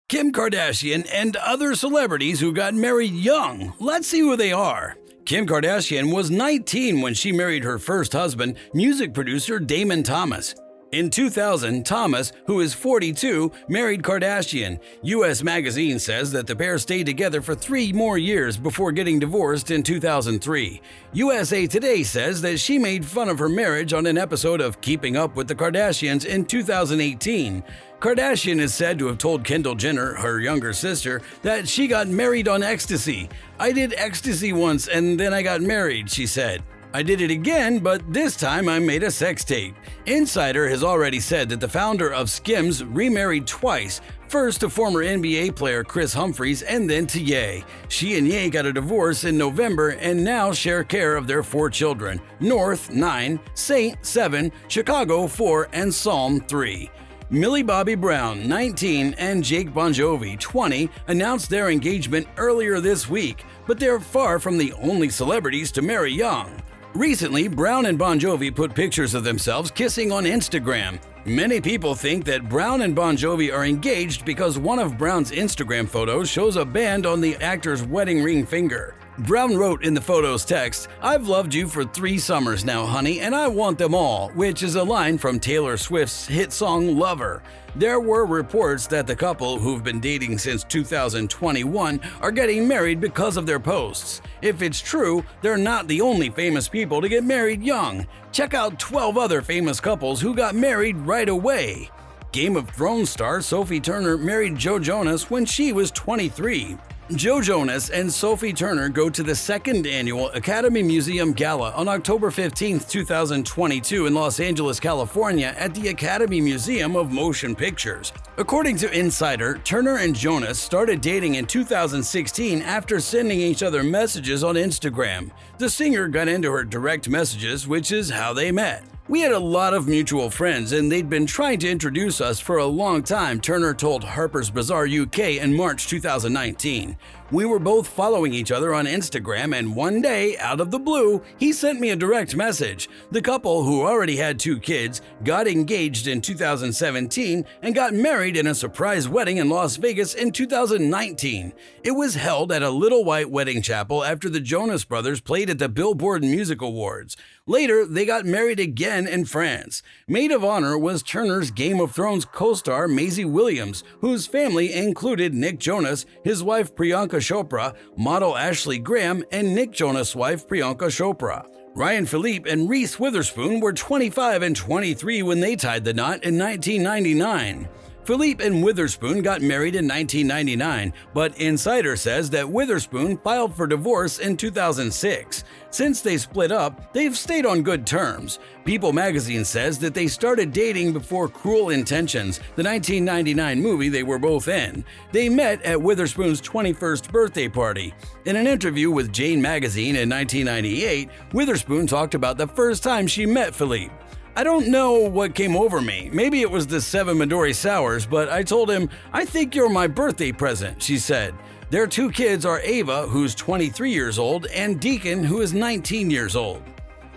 Kim Kardashian and other celebrities who got married young. Let's see who they are. Kim Kardashian was 19 when she married her first husband, music producer Damon Thomas. In 2000, Thomas, who is 42, married Kardashian. US Magazine says that the pair stayed together for 3 more years before getting divorced in 2003. USA Today says that she made fun of her marriage on an episode of Keeping Up with the Kardashians in 2018. Kardashian is said to have told Kendall Jenner, her younger sister, that she got married on ecstasy. "I did ecstasy once and then I got married," she said. "I did it again, but this time I made a sex tape." Insider has already said that the founder of Skims remarried twice, first to former NBA player Chris Humphries and then to Ye. She and Ye got a divorce in November and now share care of their 4 children, North 9, Saint 7, Chicago 4, and Psalm 3. Millie Bobby Brown, 19, and Jake Bon Jovi, 20, announced their engagement earlier this week, but they're far from the only celebrities to marry young. Recently, Brown and Bon Jovi put pictures of themselves kissing on Instagram. Many people think that Brown and Bon Jovi are engaged because one of Brown's Instagram photos shows a band on the actor's wedding ring finger. Brown wrote in the photo's text, "I've loved you for 3 summers now, honey, and I want them all," which is a line from Taylor Swift's hit song Lover. There were reports that the couple, who've been dating since 2021, are getting married because of their posts. If it's true, they're not the only famous people to get married young. Check out 12 other famous couples who got married right away. Game of Thrones star Sophie Turner married Joe Jonas when she was 23. Joe Jonas and Sophie Turner go to the 2nd annual Academy Museum Gala on October 15, 2022 in Los Angeles, California at the Academy Museum of Motion Pictures. According to Insider, Turner and Jonas started dating in 2016 after sending each other messages on Instagram. The singer got into her direct messages, which is how they met. "We had a lot of mutual friends and they'd been trying to introduce us for a long time," Turner told Harper's Bazaar UK in March 2019. "We were both following each other on Instagram and one day, out of the blue, he sent me a direct message." The couple, who already had 2 kids, got engaged in 2017 and got married in a surprise wedding in Las Vegas in 2019. It was held at a little white wedding chapel after the Jonas Brothers played at the Billboard Music Awards. Later, they got married again in France. Maid of honor was Turner's Game of Thrones co-star Maisie Williams, whose family included Nick Jonas, his wife Priyanka Chopra, model Ashley Graham, and Nick Jonas' wife Priyanka Chopra. Ryan Philippe and Reese Witherspoon were 25 and 23 when they tied the knot in 1999. Philippe and Witherspoon got married in 1999, but Insider says that Witherspoon filed for divorce in 2006. Since they split up, they've stayed on good terms. People magazine says that they started dating before Cruel Intentions, the 1999 movie they were both in. They met at Witherspoon's 21st birthday party. In an interview with Jane magazine in 1998, Witherspoon talked about the first time she met Philippe. "I don't know what came over me. Maybe it was the 7 Midori Sours, but I told him, 'I think you're my birthday present,'" she said. Their 2 kids are Ava, who's 23 years old, and Deacon, who is 19 years old.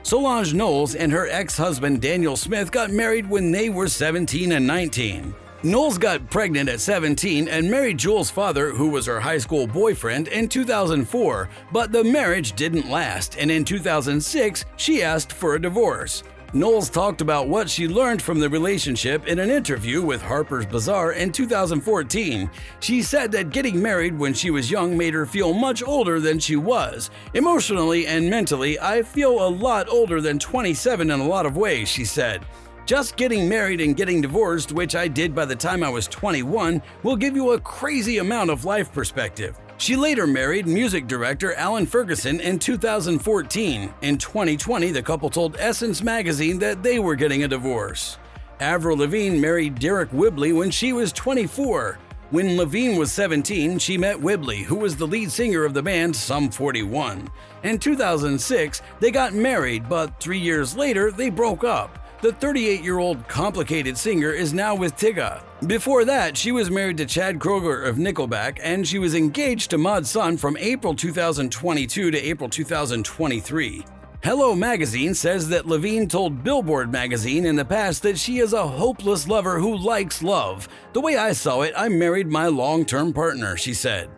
Solange Knowles and her ex-husband Daniel Smith got married when they were 17 and 19. Knowles got pregnant at 17 and married Jules' father, who was her high school boyfriend, in 2004, but the marriage didn't last, and in 2006, she asked for a divorce. Knowles talked about what she learned from the relationship in an interview with Harper's Bazaar in 2014. She said that getting married when she was young made her feel much older than she was. "Emotionally and mentally, I feel a lot older than 27 in a lot of ways," she said. "Just getting married and getting divorced, which I did by the time I was 21, will give you a crazy amount of life perspective." She later married music director Alan Ferguson in 2014. In 2020, the couple told Essence magazine that they were getting a divorce. Avril Lavigne married Derek Whibley when she was 24. When Lavigne was 17, she met Whibley, who was the lead singer of the band Sum 41. In 2006, they got married, but 3 years later, they broke up. The 38-year-old complicated singer is now with Tyga. Before that, she was married to Chad Kroeger of Nickelback, and she was engaged to Mod Sun from April 2022 to April 2023. Hello Magazine says that Levine told Billboard magazine in the past that she is a hopeless lover who likes love. The way I saw it, I married my long-term partner, she said.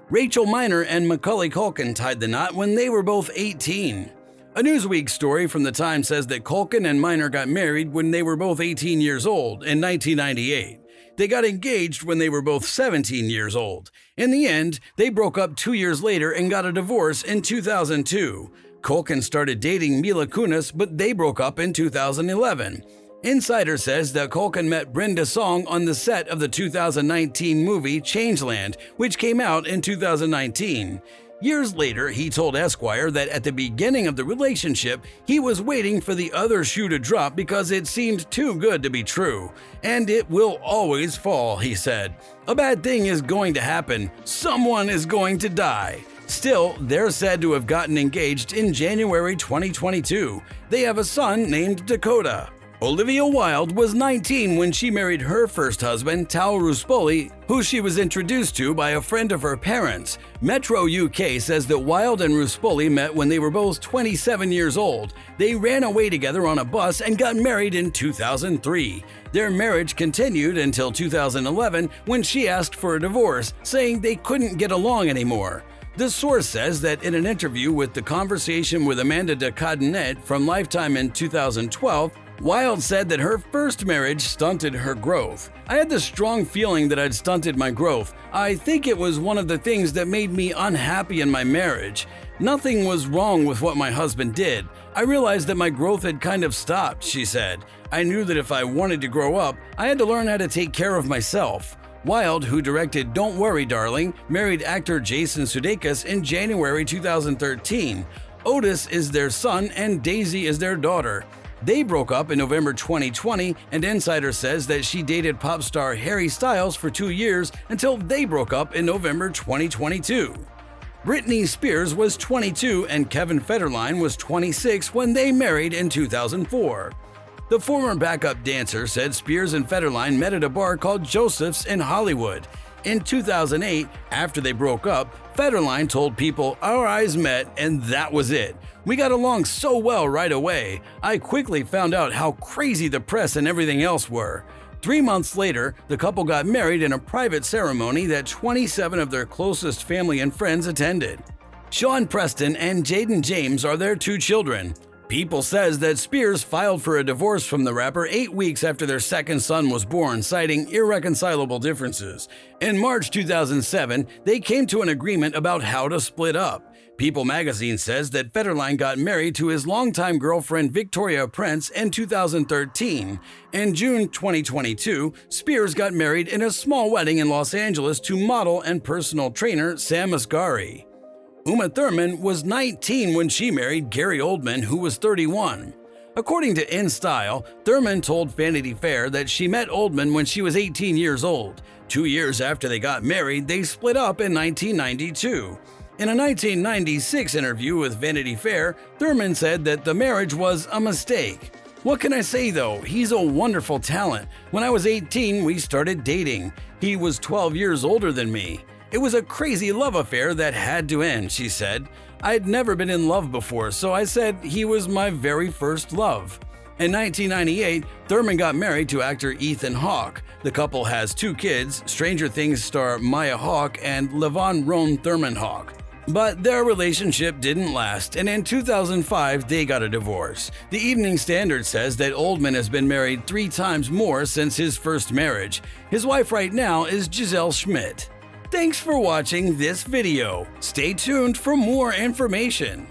Rachel Miner and Macaulay Culkin tied the knot when they were both 18. A Newsweek story from the time says that Culkin and Miner got married when they were both 18 years old in 1998. They got engaged when they were both 17 years old. In the end, they broke up 2 years later and got a divorce in 2002. Culkin started dating Mila Kunis, but they broke up in 2011. Insider says that Culkin met Brenda Song on the set of the 2019 movie Changeland, which came out in 2019. Years later, he told Esquire that at the beginning of the relationship, he was waiting for the other shoe to drop because it seemed too good to be true. And it will always fall, he said. A bad thing is going to happen. Someone is going to die. Still, they're said to have gotten engaged in January 2022. They have a son named Dakota. Olivia Wilde was 19 when she married her first husband, Tal Ruspoli, who she was introduced to by a friend of her parents. Metro UK says that Wilde and Ruspoli met when they were both 27 years old. They ran away together on a bus and got married in 2003. Their marriage continued until 2011 when she asked for a divorce, saying they couldn't get along anymore. The source says that in an interview with The Conversation with Amanda de Cadenet from Lifetime in 2012, Wilde said that her first marriage stunted her growth. I had the strong feeling that I'd stunted my growth. I think it was one of the things that made me unhappy in my marriage. Nothing was wrong with what my husband did. I realized that my growth had kind of stopped, she said. I knew that if I wanted to grow up, I had to learn how to take care of myself. Wilde, who directed Don't Worry Darling, married actor Jason Sudeikis in January 2013. Otis is their son and Daisy is their daughter. They broke up in November 2020, and Insider says that she dated pop star Harry Styles for 2 years until they broke up in November 2022. Britney Spears was 22 and Kevin Federline was 26 when they married in 2004. The former backup dancer said Spears and Federline met at a bar called Joseph's in Hollywood. In 2008, after they broke up, Federline told people, "Our eyes met and that was it. We got along so well right away. I quickly found out how crazy the press and everything else were." 3 months later, the couple got married in a private ceremony that 27 of their closest family and friends attended. Sean Preston and Jaden James are their 2 children. People says that Spears filed for a divorce from the rapper 8 weeks after their second son was born, citing irreconcilable differences. In March 2007, they came to an agreement about how to split up. People magazine says that Federline got married to his longtime girlfriend Victoria Prince in 2013. In June 2022, Spears got married in a small wedding in Los Angeles to model and personal trainer Sam Asghari. Uma Thurman was 19 when she married Gary Oldman, who was 31. According to InStyle, Thurman told Vanity Fair that she met Oldman when she was 18 years old. 2 years after they got married, they split up in 1992. In a 1996 interview with Vanity Fair, Thurman said that the marriage was a mistake. "What can I say though? He's a wonderful talent. When I was 18, we started dating. He was 12 years older than me. It was a crazy love affair that had to end," she said. "I'd never been in love before, so I said he was my very first love." In 1998, Thurman got married to actor Ethan Hawke. The couple has 2 kids, Stranger Things star Maya Hawke and Levon Roan Thurman Hawke. But their relationship didn't last, and in 2005 they got a divorce. The Evening Standard says that Oldman has been married 3 times more since his first marriage. His wife right now is Giselle Schmidt. Thanks for watching this video. Stay tuned for more information.